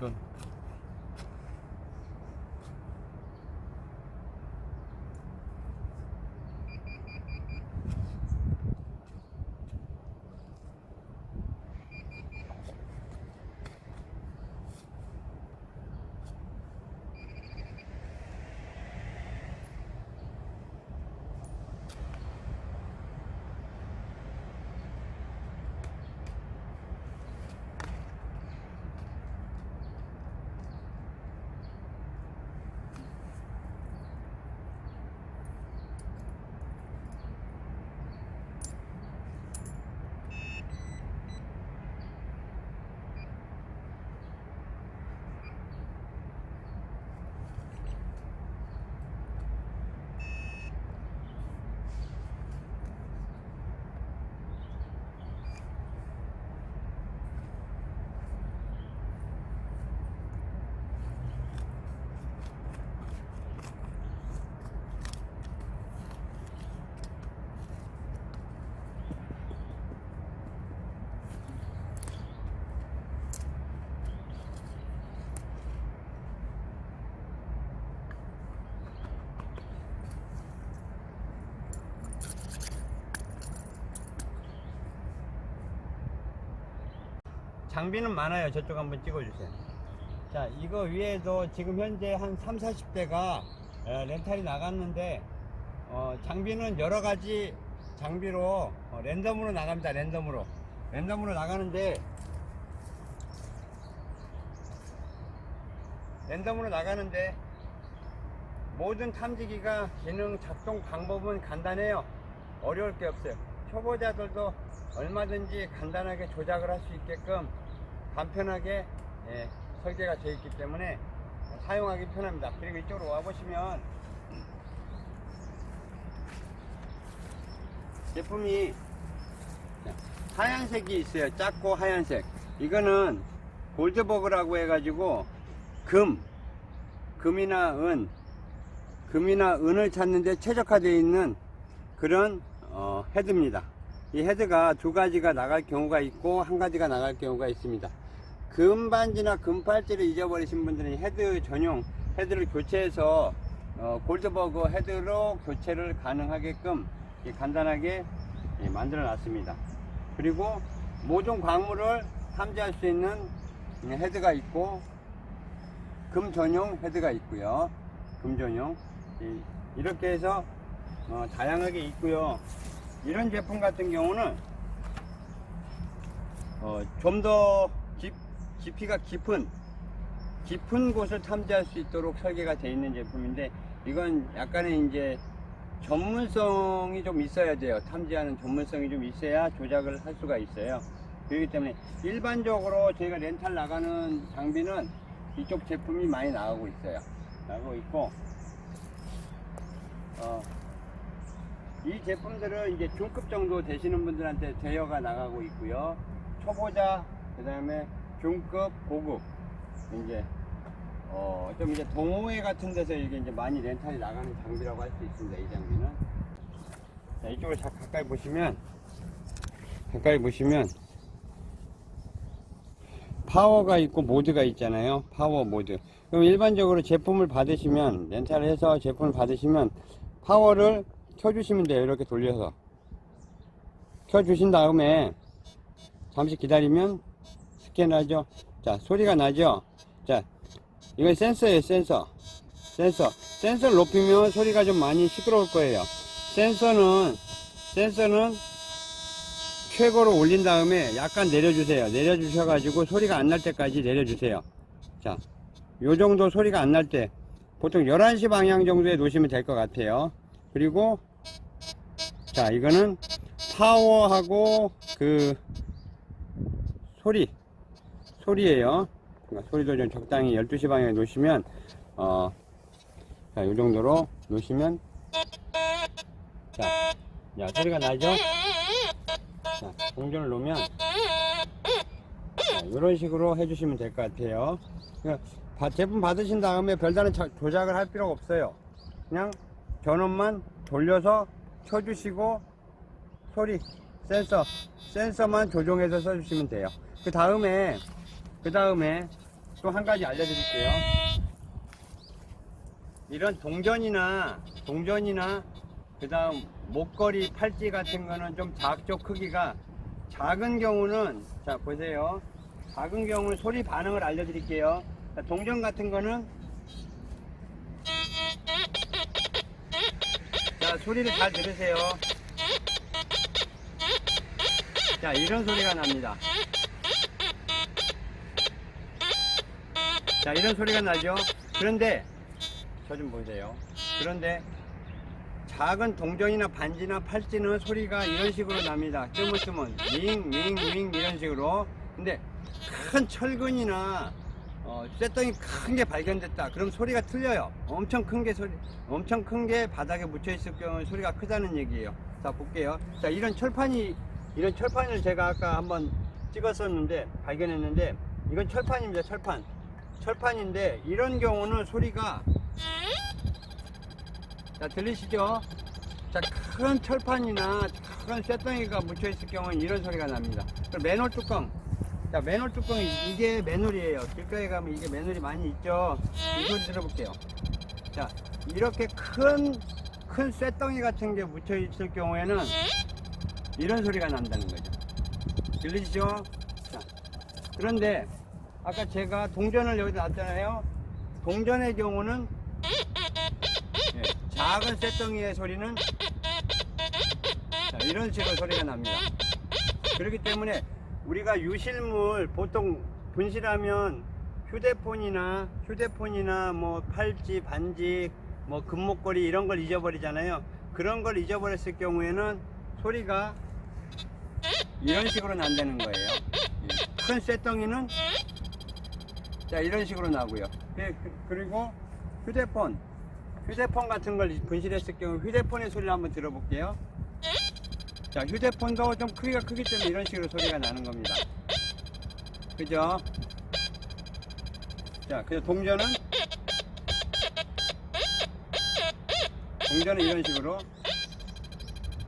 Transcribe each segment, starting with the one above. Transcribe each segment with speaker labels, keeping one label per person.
Speaker 1: 모든 장비는 많아요. 저쪽 한번 찍어주세요. 자, 이거 위에도 지금 현재 한 30-40대가 렌탈이 나갔는데 장비는 여러가지 장비로 랜덤으로 나갑니다. 랜덤으로 나가는데 모든 탐지기가 기능 작동 방법은 간단해요. 어려울 게 없어요. 초보자들도 얼마든지 간단하게 조작을 할 수 있게끔 간편하게 설계가 되어 있기 때문에 사용하기 편합니다. 그리고 이쪽으로 와 보시면 제품이 하얀색이 있어요. 작고 하얀색. 이거는 골드버그라고 해가지고 금이나 은을 찾는데 최적화되어 있는 그런 헤드입니다. 이 헤드가 두 가지가 나갈 경우가 있고 한 가지가 나갈 경우가 있습니다. 금반지나 금팔찌를 잊어버리신 분들은 헤드 전용 헤드를 교체해서 골드버그 헤드로 교체를 가능하게끔 간단하게 만들어 놨습니다. 그리고 모든 광물을 탐지할 수 있는 헤드가 있고 금 전용 헤드가 있고요. 금 전용 이렇게 해서 다양하게 있고요. 이런 제품 같은 경우는 좀 더 깊이가 깊은 곳을 탐지할 수 있도록 설계가 되어 있는 제품인데, 이건 약간의 이제 전문성이 좀 있어야 돼요. 탐지하는 전문성이 좀 있어야 조작을 할 수가 있어요. 그렇기 때문에 일반적으로 저희가 렌탈 나가는 장비는 이쪽 제품이 많이 나가고 있고 이 제품들은 이제 중급 정도 되시는 분들한테 대여가 나가고 있고요. 초보자, 그 다음에 중급, 고급, 이제 좀 이제 동호회 같은 데서 이게 이제 많이 렌탈이 나가는 장비라고 할 수 있습니다. 이 장비는. 자, 이쪽을 가까이 보시면 파워가 있고 모드가 있잖아요. 파워 모드. 그럼 일반적으로 제품을 받으시면, 렌탈을 해서 제품을 받으시면 파워를 켜주시면 돼요. 이렇게 돌려서 켜주신 다음에 잠시 기다리면 스캔하죠. 자, 소리가 나죠. 자, 이건 센서예요. 센서를 높이면 소리가 좀 많이 시끄러울 거예요. 센서는 최고로 올린 다음에 약간 내려주셔가지고 소리가 안 날 때까지 내려주세요. 자, 요 정도 소리가 안 날 때, 보통 11시 방향 정도에 놓으시면 될 것 같아요. 그리고 자, 이거는 파워하고 그 소리예요. 그러니까 소리도 좀 적당히 12시 방향에 놓으시면 자, 요 정도로 놓으시면 자, 소리가 나죠? 자, 동전을 놓으면 이런 식으로 해주시면 될 것 같아요. 그러니까 제품 받으신 다음에 별다른 조작을 할 필요가 없어요. 그냥 전원만 돌려서 켜주시고 소리, 센서만 조정해서 써주시면 돼요. 그 다음에 또 한 가지 알려드릴게요. 이런 동전이나 그 다음 목걸이, 팔찌 같은 거는 좀 작죠. 크기가 작은 경우는, 자 보세요, 작은 경우는 소리 반응을 알려드릴게요. 자, 동전 같은 거는, 자 소리를 잘 들으세요. 자 이런 소리가 납니다. 자 이런 소리가 나죠. 그런데 저 좀 보세요. 그런데 작은 동전이나 반지나 팔찌는 소리가 이런 식으로 납니다. 뜨문뜨문 윙윙윙 이런 식으로. 근데 큰 철근이나 쇳덩이 큰 게 발견됐다, 그럼 소리가 틀려요. 엄청 큰 게 바닥에 묻혀 있을 경우는 소리가 크다는 얘기예요. 자 볼게요. 자 이런 철판을 제가 아까 한번 찍었었는데 발견했는데, 이건 철판입니다. 철판인데 이런 경우는 소리가, 자 들리시죠? 자 큰 철판이나 큰 쇳덩이가 묻혀 있을 경우는 이런 소리가 납니다. 그리고 맨홀 뚜껑, 자 맨홀 뚜껑이, 이게 맨홀이에요. 길가에 가면 이게 맨홀이 많이 있죠. 이 소리 들어볼게요. 자 이렇게 큰 쇳덩이 같은 게 묻혀 있을 경우에는 이런 소리가 난다는 거죠. 들리시죠? 자, 그런데 아까 제가 동전을 여기다 놨잖아요. 동전의 경우는, 예, 작은 쇳덩이의 소리는, 자, 이런 식으로 소리가 납니다. 그렇기 때문에 우리가 유실물, 보통 분실하면 휴대폰이나 뭐 팔찌, 반지, 뭐 금목걸이 이런 걸 잊어버리잖아요. 그런 걸 잊어버렸을 경우에는 소리가 이런 식으로 난다는 거예요. 큰 쇳덩이는, 자 이런 식으로 나고요. 그리고 휴대폰 같은 걸 분실했을 경우 휴대폰의 소리를 한번 들어볼게요. 자 휴대폰도 좀 크기가 크기 때문에 이런 식으로 소리가 나는 겁니다. 그죠? 자 그래서 동전은 이런 식으로,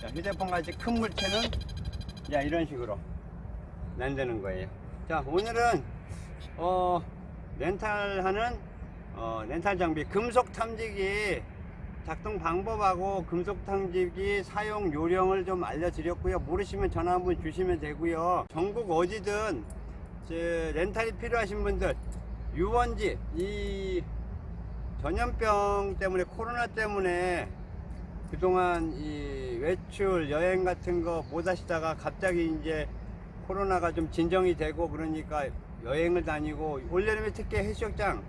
Speaker 1: 자 휴대폰 같이 큰 물체는, 자 이런 식으로 난다는 거예요. 자 오늘은 렌탈 장비, 금속 탐지기 작동 방법하고 금속 탐지기 사용 요령을 좀 알려드렸고요. 모르시면 전화 한번 주시면 되고요. 전국 어디든 렌탈이 필요하신 분들, 유원지, 이 전염병 때문에, 코로나 때문에 그동안 이 외출 여행 같은 거 못 하시다가 갑자기 이제 코로나가 좀 진정이 되고 그러니까 여행을 다니고, 올여름에 특히 해수욕장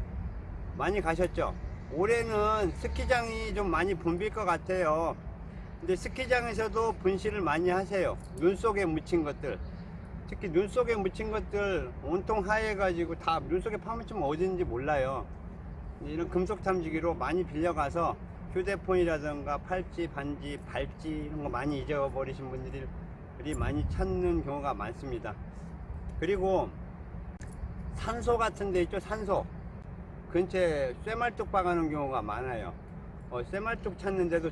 Speaker 1: 많이 가셨죠? 올해는 스키장이 좀 많이 붐빌 것 같아요. 근데 스키장에서도 분실을 많이 하세요. 눈 속에 묻힌 것들, 특히 눈 속에 묻힌 것들 온통 하얘 가지고 다 눈 속에 파묻히면 어딘지 몰라요. 이런 금속 탐지기로 많이 빌려가서 휴대폰이라든가 팔찌, 반지, 발찌 이런 거 많이 잊어버리신 분들이 많이 찾는 경우가 많습니다. 그리고 산소 같은 데 있죠. 산소 근처에 쇠말뚝 박아놓은 경우가 많아요. 쇠말뚝 찾는데도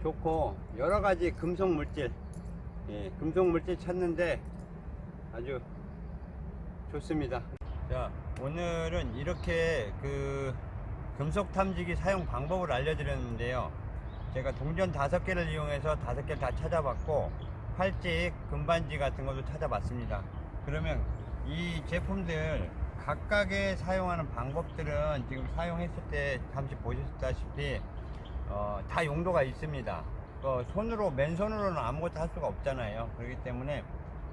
Speaker 1: 좋고 여러가지 금속 물질, 금속 물질 찾는데 아주 좋습니다. 자 오늘은 이렇게 금속 탐지기 사용 방법을 알려드렸는데요. 제가 동전 5개를 이용해서 5개를 다 찾아봤고, 팔찌, 금반지 같은 것도 찾아봤습니다. 그러면 이 제품들 각각의 사용하는 방법들은 지금 사용했을 때 잠시 보셨다시피 다 용도가 있습니다. 맨손으로는 아무것도 할 수가 없잖아요. 그렇기 때문에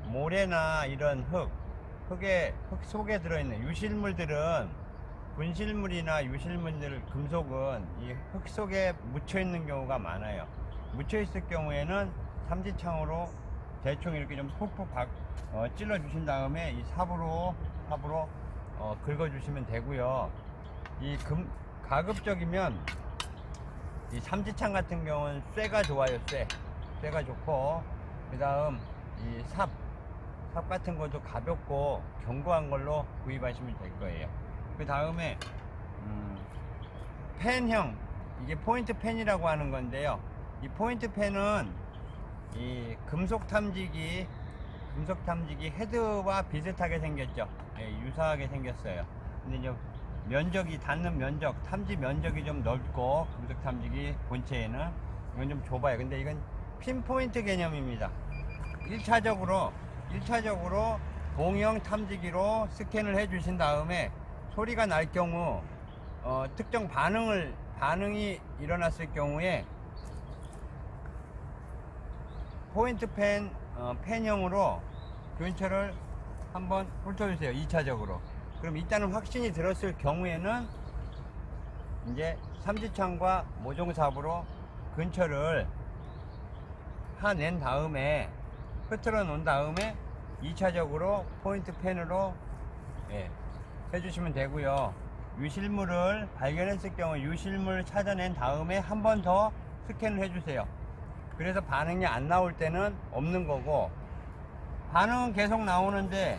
Speaker 1: 모래나 이런 흙 속에 들어있는 유실물들은, 분실물이나 유실물들, 금속은 이 흙 속에 묻혀 있는 경우가 많아요. 묻혀 있을 경우에는 삼지창으로 대충 이렇게 좀 푹푹 찔러 주신 다음에 이 삽으로 긁어 주시면 되고요. 가급적이면 이 삼지창 같은 경우는 쇠가 좋아요. 쇠가 좋고, 그 다음 이 삽 같은 것도 가볍고 견고한 걸로 구입하시면 될 거예요. 그 다음에 펜형, 이게 포인트 펜이라고 하는 건데요. 이 포인트 펜은 이 금속 탐지기 헤드와 비슷하게 생겼죠. 유사하게 생겼어요. 근데 이제 면적이 닿는 면적, 탐지 면적이 좀 넓고 금속 탐지기 본체에는 이건 좀 좁아요. 근데 이건 핀포인트 개념입니다. 1차적으로 동형 탐지기로 스캔을 해 주신 다음에 소리가 날 경우 특정 반응이 일어났을 경우에 포인트 펜형으로 근처를 한번 훑어주세요. 2차적으로. 그럼 일단은 확신이 들었을 경우에는 이제 삼지창과 모종삽으로 근처를 파낸 다음에 흐트러 놓은 다음에 2차적으로 포인트 펜으로 해주시면 되고요. 유실물을 발견했을 경우 유실물을 찾아낸 다음에 한 번 더 스캔을 해주세요. 그래서 반응이 안 나올 때는 없는 거고, 반응은 계속 나오는데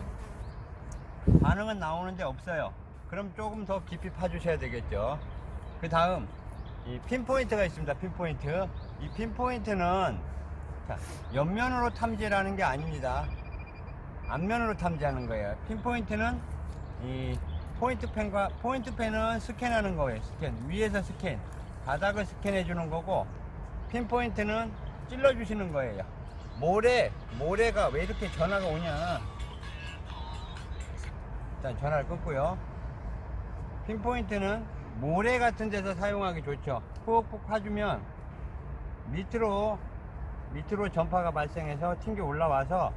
Speaker 1: 없어요. 그럼 조금 더 깊이 파주셔야 되겠죠. 그 다음 이 핀포인트가 있습니다. 핀포인트. 이 핀포인트는 옆면으로 탐지라는 게 아닙니다. 앞면으로 탐지하는 거예요. 핀포인트는 이 포인트 펜은 스캔하는 거예요. 스캔 위에서 스캔, 바닥을 스캔해 주는 거고, 핀포인트는 찔러 주시는 거예요. 모래가 왜 이렇게 전화가 오냐. 일단 전화를 끊고요. 핀포인트는 모래 같은 데서 사용하기 좋죠. 푹푹 파주면 밑으로 전파가 발생해서 튕겨 올라와서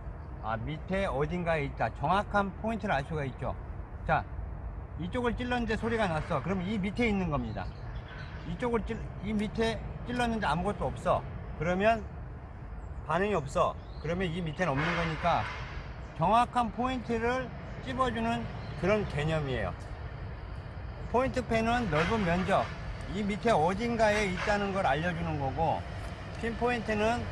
Speaker 1: 밑에 어딘가에 있다, 정확한 포인트를 알 수가 있죠. 자, 이쪽을 찔렀는데 소리가 났어. 그럼 이 밑에 있는 겁니다. 이 밑에 찔렀는데 아무것도 없어. 그러면 반응이 없어. 그러면 이 밑에는 없는 거니까 정확한 포인트를 찝어주는 그런 개념이에요. 포인트 펜은 넓은 면적, 이 밑에 어딘가에 있다는 걸 알려주는 거고, 핀포인트는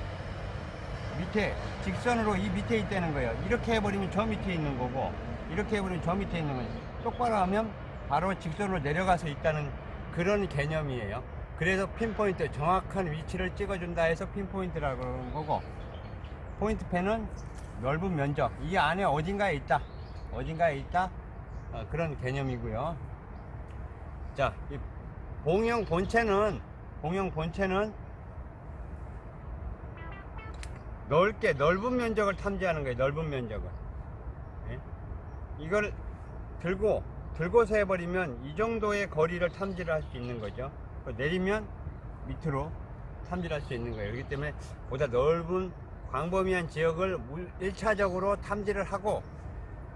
Speaker 1: 밑에 직선으로 이 밑에 있다는 거예요. 이렇게 해버리면 저 밑에 있는 거고, 이렇게 해버리면 저 밑에 있는 거예요. 똑바로 하면 바로 직선으로 내려가서 있다는 그런 개념이에요. 그래서 핀포인트, 정확한 위치를 찍어준다 해서 핀포인트라고 그러는 거고, 포인트 펜은 넓은 면적, 이 안에 어딘가에 있다 그런 개념이고요. 자, 이 공형 본체는 넓은 면적을 탐지하는 거예요. 넓은 면적을. 이걸 들고서 해버리면 이 정도의 거리를 탐지를 할 수 있는 거죠. 내리면 밑으로 탐지를 할 수 있는 거예요. 그렇기 때문에 보다 넓은 광범위한 지역을 1차적으로 탐지를 하고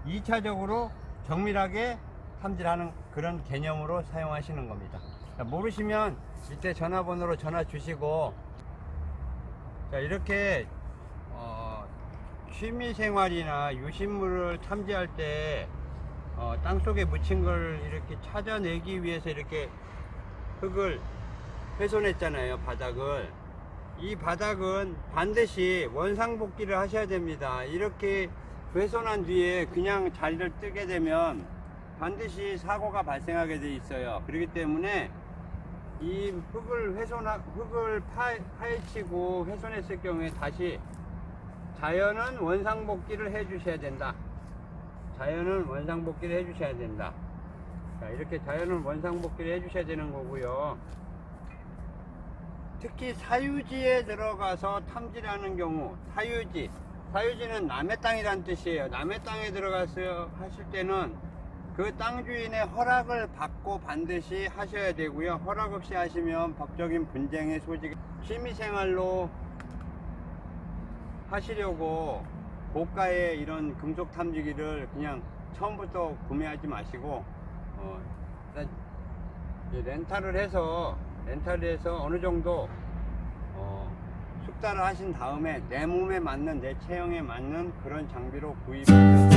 Speaker 1: 2차적으로 정밀하게 탐지를 하는 그런 개념으로 사용하시는 겁니다. 자, 모르시면 이때 전화번호로 전화 주시고, 자, 이렇게 취미생활이나 유실물을 탐지할 때 땅속에 묻힌 걸 이렇게 찾아내기 위해서 이렇게 흙을 훼손했잖아요. 바닥을. 이 바닥은 반드시 원상복귀를 하셔야 됩니다. 이렇게 훼손한 뒤에 그냥 자리를 뜨게 되면 반드시 사고가 발생하게 돼 있어요. 그렇기 때문에 이 흙을 파헤치고 훼손했을 경우에 다시 자연은 원상복귀를 해 주셔야 된다. 자연은 원상복귀를 해 주셔야 된다. 자, 이렇게 자연은 원상복귀를 해 주셔야 되는 거고요. 특히 사유지에 들어가서 탐지를 하는 경우, 사유지는 남의 땅이란 뜻이에요. 남의 땅에 들어가서 하실 때는 그 땅 주인의 허락을 받고 반드시 하셔야 되고요. 허락 없이 하시면 법적인 분쟁의 소지가, 취미생활로 하시려고 고가의 이런 금속 탐지기를 그냥 처음부터 구매하지 마시고 렌탈을 해서 어느 정도 숙달을 하신 다음에 내 몸에 맞는, 내 체형에 맞는 그런 장비로 구입하셔서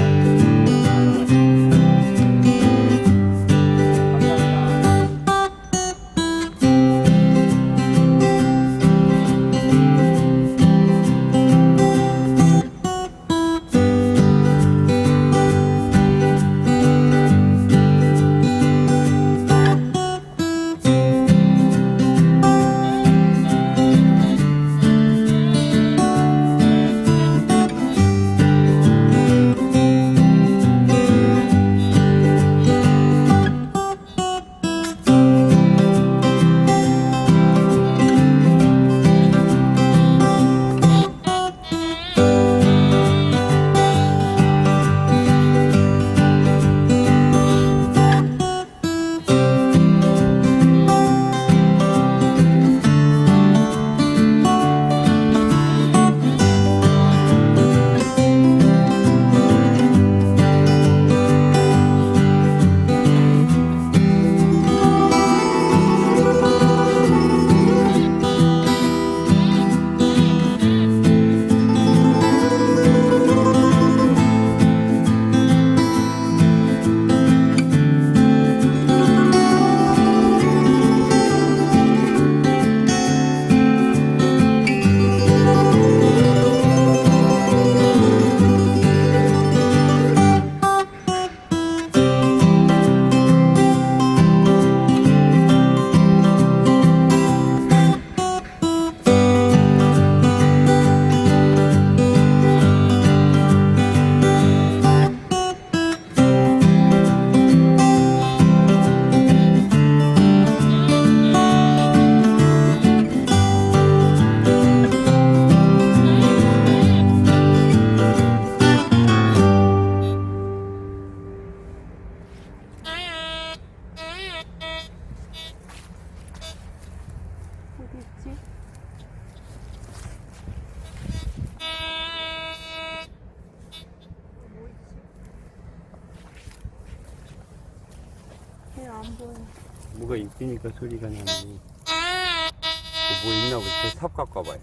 Speaker 2: 안 보여.
Speaker 1: 뭐가 있으니까 소리가 나네. 뭐 있나 보지. 삽 갖고 와봐요.